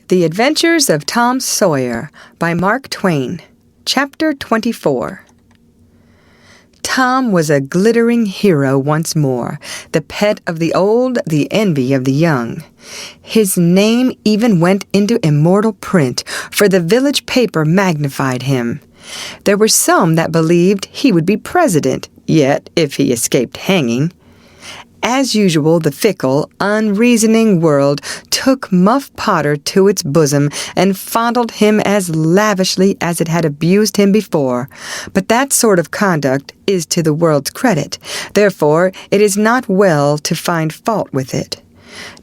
The Adventures of Tom Sawyer by Mark Twain. Chapter 24. Tom was a glittering hero once more, the pet of the old, the envy of the young. His name even went into immortal print, for the village paper magnified him. There were some that believed he would be president, yet if he escaped hanging. As usual, the fickle, unreasoning world took Muff Potter to its bosom and fondled him as lavishly as it had abused him before. But that sort of conduct is to the world's credit. Therefore, it is not well to find fault with it.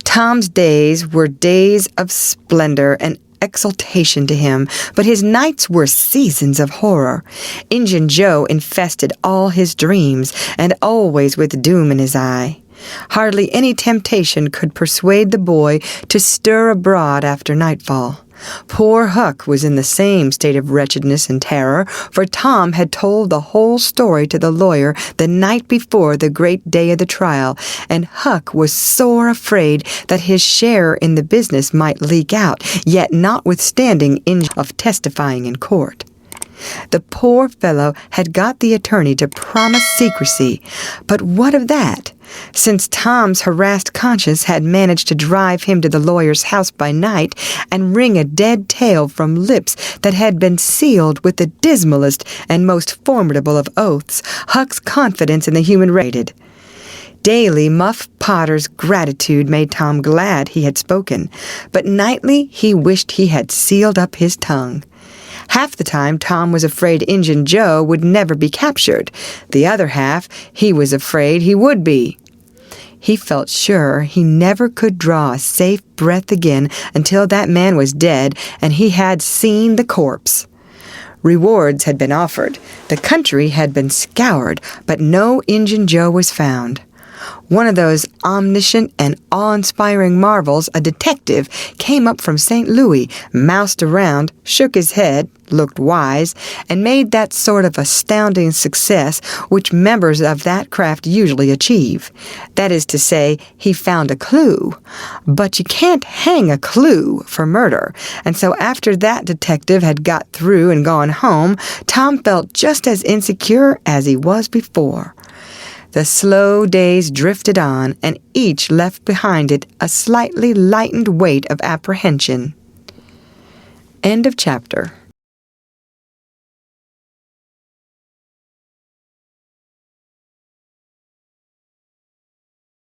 Tom's days were days of splendor and exultation to him, but his nights were seasons of horror. Injun Joe infested all his dreams, and always with doom in his eye. Hardly any temptation could persuade the boy to stir abroad after nightfall. Poor Huck was in the same state of wretchedness and terror, for Tom had told the whole story to the lawyer the night before the great day of the trial, and Huck was sore afraid that his share in the business might leak out, yet notwithstanding of testifying in court. The poor fellow had got the attorney to promise secrecy, but what of that? Since Tom's harassed conscience had managed to drive him to the lawyer's house by night and wring a dead tale from lips that had been sealed with the dismalest and most formidable of oaths, Huck's confidence in the human race. Daily, Muff Potter's gratitude made Tom glad he had spoken, but nightly he wished he had sealed up his tongue. Half the time Tom was afraid Injun Joe would never be captured. The other half he was afraid he would be. He felt sure he never could draw a safe breath again until that man was dead and he had seen the corpse. Rewards had been offered. The country had been scoured, but no Injun Joe was found. One of those omniscient and awe-inspiring marvels, a detective, came up from St. Louis, moused around, shook his head, looked wise, and made that sort of astounding success which members of that craft usually achieve. That is to say, he found a clue. But you can't hang a clue for murder, and so after that detective had got through and gone home, Tom felt just as insecure as he was before. The slow days drifted on, and each left behind it a slightly lightened weight of apprehension. End of chapter.